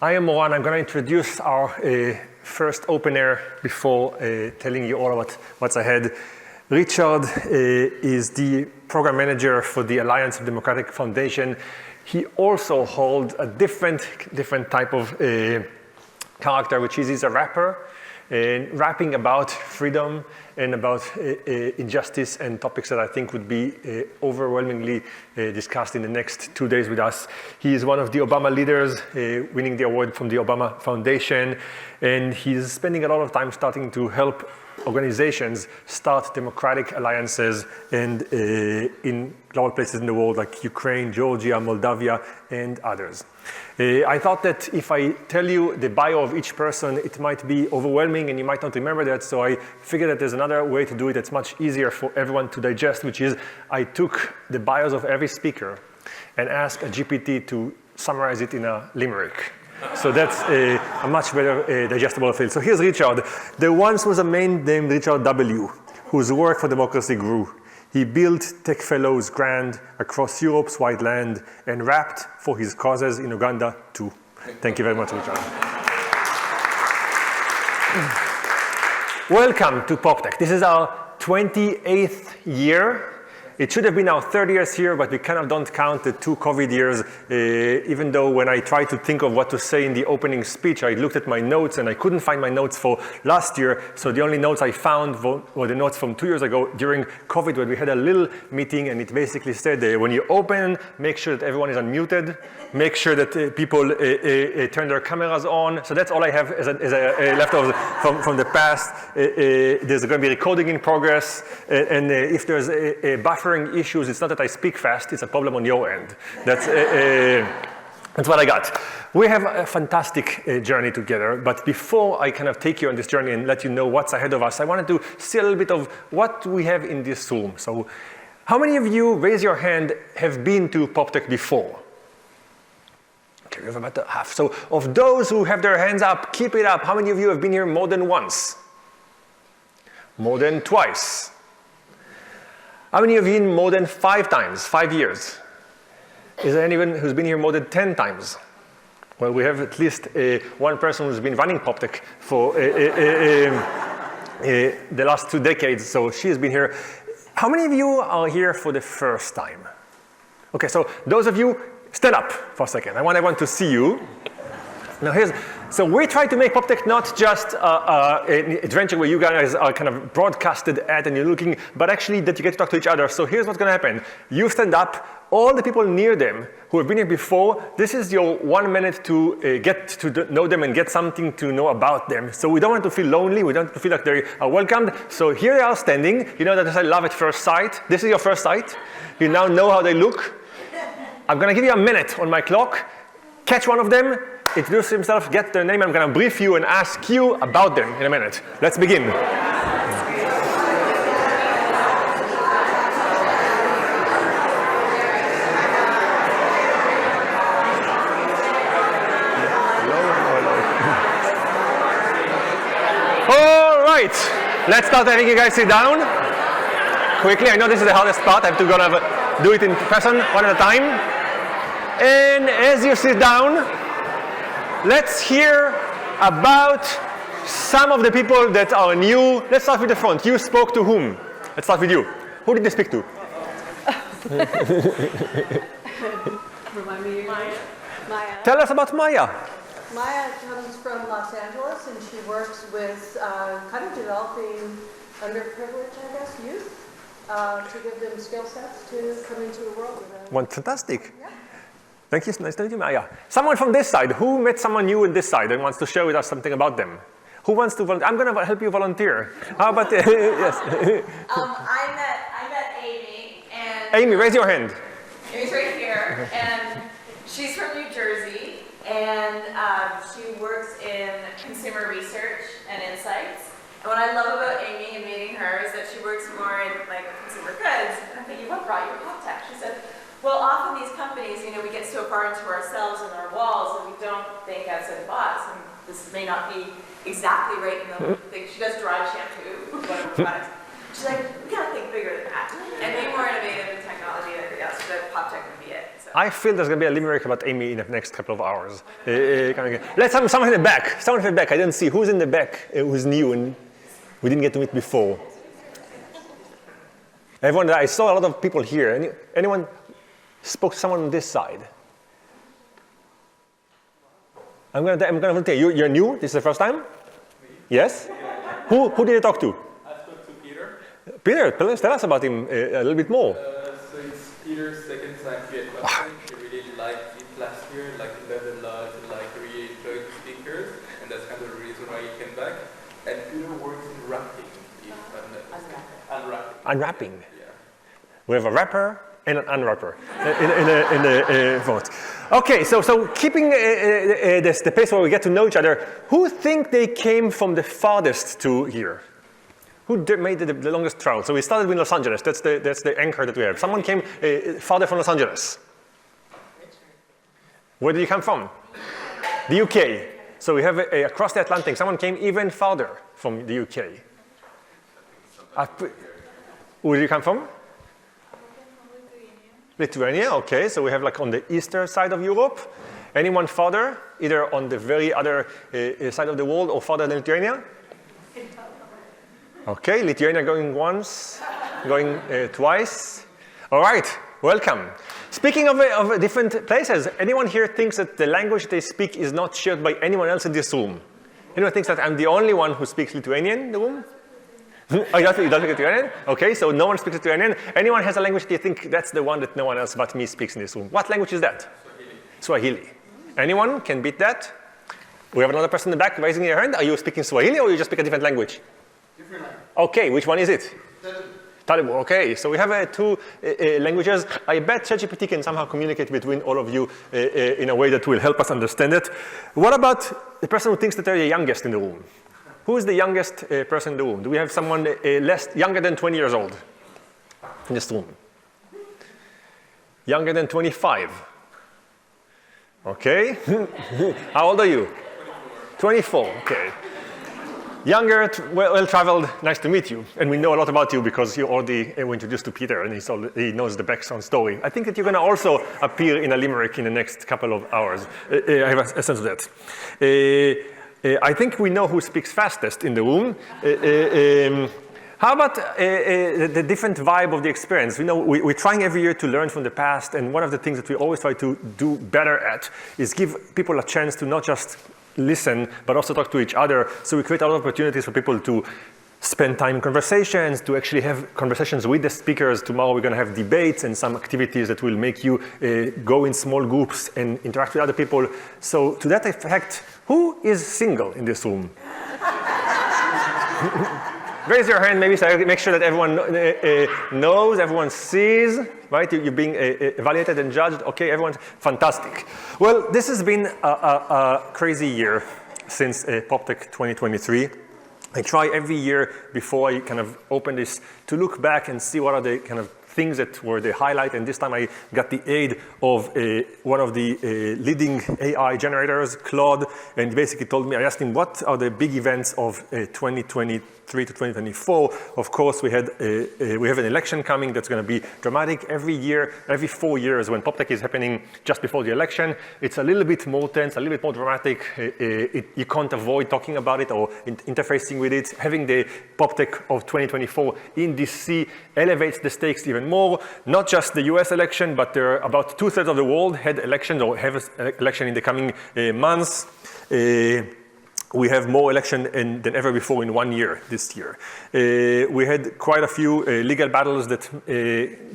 I am Moran. I'm going to introduce our first open air before telling you all about what's ahead. Richard is the program manager for the Alliance of Democratic Foundation. He also holds a different type of character, which is he's a rapper, rapping about freedom and about injustice and topics that I think would be overwhelmingly discussed in the next 2 days with us. He is one of the Obama leaders, winning the award from the Obama Foundation, and he's spending a lot of time starting to help organizations start democratic alliances and in global places in the world like Ukraine, Georgia, Moldavia, and others. I thought that if I tell you the bio of each person, it might be overwhelming and you might not remember that, so I figured that there's another way to do it that's much easier for everyone to digest, which is I took the bios of every speaker and asked a GPT to summarize it in a limerick. So that's a much better digestible field. So here's Richard. There once was a man named Richard W., whose work for democracy grew. He built tech fellows grand across Europe's wide land and rapped for his causes in Uganda too. Thank you very much, Richard. Welcome to PopTech. This is our 28th year. It should have been our 3rd year here, but we kind of don't count the 2 COVID years, even though when I tried to think of what to say in the opening speech, I looked at my notes and I couldn't find my notes for last year. So the only notes I found were the notes from 2 years ago during COVID, when we had a little meeting and it basically said, when you open, make sure that everyone is unmuted, make sure that people turn their cameras on. So that's all I have as a leftover from the past. There's going to be recording in progress, and if there's a buffering issues, it's not that I speak fast, it's a problem on your end. That's what I got. We have a fantastic journey together, but before I kind of take you on this journey and let you know what's ahead of us, I wanted to see a little bit of what we have in this room. So how many of you, raise your hand, have been to PopTech before? Okay, we have about half. So of those who have their hands up, keep it up. How many of you have been here more than once? More than twice? How many of you been more than 5 times, 5 years? Is there anyone who's been here more than 10 times? Well, we have at least one person who's been running PopTech for the last 2 decades, so she has been here. How many of you are here for the first time? Okay, so those of you, stand up for a second. I want everyone to see you. Now so we try to make PopTech not just an adventure where you guys are kind of broadcasted at and you're looking, but actually that you get to talk to each other. So here's what's going to happen. You stand up, all the people near them who have been here before, this is your 1 minute to get to know them and get something to know about them. So we don't want to feel lonely, we don't want to feel like they are welcomed. So here they are standing. You know that I love at first sight. This is your first sight. You now know how they look. I'm going to give you a minute on my clock. Catch one of them, introduce himself, get their name. I'm going to brief you and ask you about them in a minute. Let's begin. All right, let's start having you guys sit down. Quickly, I know this is the hardest part. I have to do it in person, one at a time. And as you sit down, let's hear about some of the people that are new. Let's start with the front. You spoke to whom? Let's start with you. Who did you speak to? Remind me. Maya. Tell us about Maya. Maya comes from Los Angeles, and she works with kind of developing underprivileged, I guess, youth to give them skill sets to come into the world with them. One fantastic. Yeah. Thank you. Nice to meet you, Maya. Someone from this side. Who met someone new on this side and wants to share with us something about them? Who wants to volunteer? I'm going to help you volunteer. How about yes? I met Amy, and Amy, raise your hand. Amy's right here, and she's from New Jersey, and she works in consumer research and insights. And what I love about Amy and meeting her is that she works more in like consumer goods. And I'm thinking, what brought you to PopTech? She said, well, often these companies, we get so far into ourselves and our walls that we don't think outside the box. And this may not be exactly right in the thing. She does dry shampoo, whatever products. She's like, we gotta think bigger than that and be more innovative in technology. And I think that's that PopTech would be it. So I feel there's going to be a limerick about Amy in the next couple of hours. Let's have someone in the back. Someone in the back. I didn't see. Who's in the back who's new and we didn't get to meet before? Everyone, I saw a lot of people here. Anyone spoke to someone on this side? I'm going to tell you, you're new? This is the first time? Yes? Who did you talk to? I spoke to Peter. Peter, please tell us about him a little bit more. So it's Peter's second time here at PopTech. He really liked it last year, he learned a lot, really enjoyed the speakers, and that's kind of the reason why he came back. And Peter works in wrapping, Unwrapping. Yeah. We have a wrapper and an unwrapper in the vote. Okay, so keeping the pace where we get to know each other, who think they came from the farthest to here? Who made the longest travel? So we started with Los Angeles. That's the anchor that we have. Someone came farther from Los Angeles. Where did you come from? The UK. So we have across the Atlantic. Someone came even farther from the UK. Where did you come from? Lithuania, okay. So we have on the eastern side of Europe. Anyone farther, either on the very other side of the world or farther than Lithuania? Okay, Lithuania going once, going twice. All right, welcome. Speaking of different places, anyone here thinks that the language they speak is not shared by anyone else in this room? Anyone thinks that I'm the only one who speaks Lithuanian in the room? Oh, you don't speak Lithuanian? Okay, so no one speaks Lithuanian. Anyone has a language they think that's the one that no one else but me speaks in this room? What language is that? Swahili. Anyone can beat that? We have another person in the back raising their hand. Are you speaking Swahili or you just speak a different language? Different language. Okay, which one is it? Telugu. Okay, so we have two languages. I bet ChatGPT can somehow communicate between all of you in a way that will help us understand it. What about the person who thinks that they're the youngest in the room? Who is the youngest person in the room? Do we have someone younger than 20 years old in this room? Younger than 25? Okay. How old are you? 24, okay. Younger, well-traveled, nice to meet you. And we know a lot about you because you already were introduced to Peter and he knows the background story. I think that you're going to also appear in a limerick in the next couple of hours. I have a sense of that. I think we know who speaks fastest in the room. How about the different vibe of the experience? We're trying every year to learn from the past, and one of the things that we always try to do better at is give people a chance to not just listen, but also talk to each other. So we create a lot of opportunities for people to spend time in conversations, to actually have conversations with the speakers. Tomorrow we're going to have debates and some activities that will make you go in small groups and interact with other people. So to that effect, who is single in this room? Raise your hand maybe so I make sure that everyone knows, everyone sees, right? You're being evaluated and judged. Okay, everyone's fantastic. Well, this has been a crazy year since PopTech 2023. I try every year before I kind of open this to look back and see what are the kind of things that were the highlight, and this time I got the aid of one of the leading AI generators, Claude, and basically told me, I asked him, what are the big events of 2023 to 2024? Of course, we have an election coming that's going to be dramatic every year, every 4 years when PopTech is happening just before the election. It's a little bit more tense, a little bit more dramatic. You can't avoid talking about it or interfacing with it. Having the PopTech of 2024 in DC elevates the stakes even more. Not just the US election, but there are about 2/3 of the world had elections or have an election in the coming months. We have more election than ever before in 1 year this year. We had quite a few legal battles that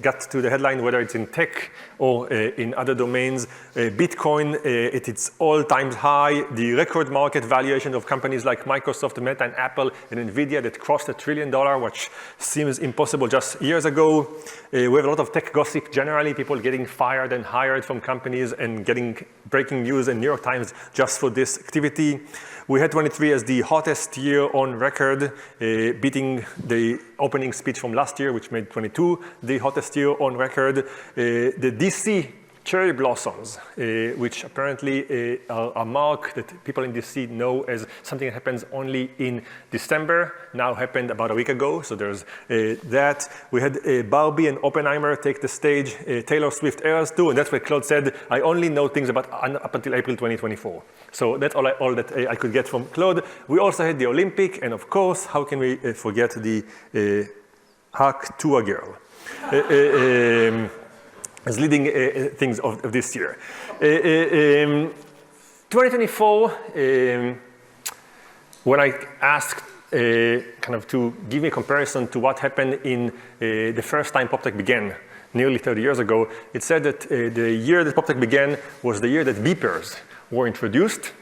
got to the headline, whether it's in tech or in other domains. Bitcoin at its all-time high, the record market valuation of companies like Microsoft, Meta, and Apple, and Nvidia that crossed $1 trillion, which seems impossible just years ago. We have a lot of tech gossip generally, people getting fired and hired from companies and getting breaking news in New York Times just for this activity. We had 23 as the hottest year on record, beating the opening speech from last year, which made 22 the hottest year on record. The DC cherry blossoms, which apparently are a mark that people in DC know as something that happens only in December, now happened about a week ago, so there's that. We had Barbie and Oppenheimer take the stage, Taylor Swift Eras too, and that's where Claude said, I only know things about up until April 2024. So that's all that I could get from Claude. We also had the Olympic, and of course, how can we forget the Hack to a Girl? As leading things of this year. 2024, when I asked kind of to give me a comparison to what happened in the first time PopTech began, nearly 30 years ago, it said that the year that PopTech began was the year that beepers were introduced.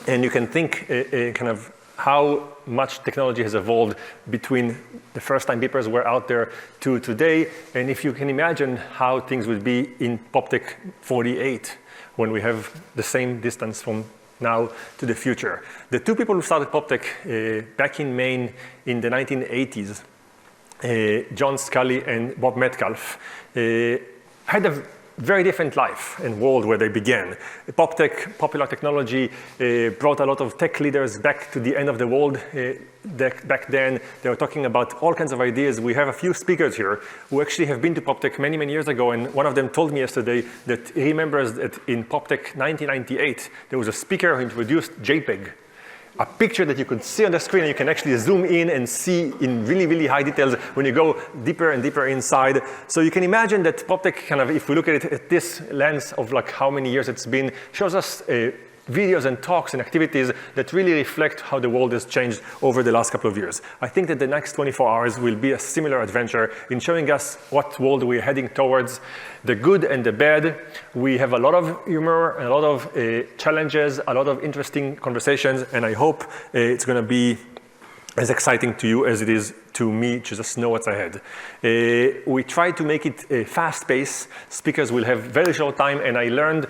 And you can think kind of how much technology has evolved between the first time beepers were out there to today. And if you can imagine how things would be in PopTech 48, when we have the same distance from now to the future. The two people who started PopTech back in Maine in the 1980s, John Scully and Bob Metcalf, had a very different life and world where they began. PopTech, popular technology, brought a lot of tech leaders back to the end of the world. Back then, they were talking about all kinds of ideas. We have a few speakers here who actually have been to PopTech many, many years ago, and one of them told me yesterday that he remembers that in PopTech 1998, there was a speaker who introduced JPEG, a picture that you could see on the screen, and you can actually zoom in and see in really, really high details when you go deeper and deeper inside. So you can imagine that PopTech, kind of, if we look at it at this lens of like how many years it's been, shows us videos and talks and activities that really reflect how the world has changed over the last couple of years. I think that the next 24 hours will be a similar adventure in showing us what world we're heading towards, the good and the bad. We have a lot of humor, a lot of challenges, a lot of interesting conversations, and I hope it's going to be as exciting to you as it is to me to just know what's ahead. We try to make it a fast pace. Speakers will have very short time, and I learned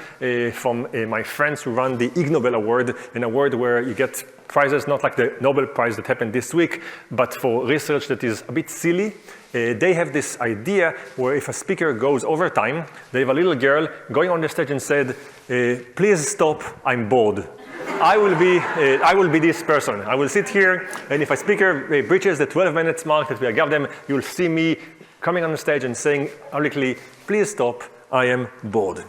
from my friends who run the Ig Nobel Award, an award where you get prizes, not like the Nobel Prize that happened this week, but for research that is a bit silly. They have this idea where if a speaker goes over time, they have a little girl going on the stage and said, please stop, I'm bored. I will be this person. I will sit here, and if a speaker breaches the 12 minutes mark that we gave them, you'll see me coming on the stage and saying publicly, please stop, I am bored.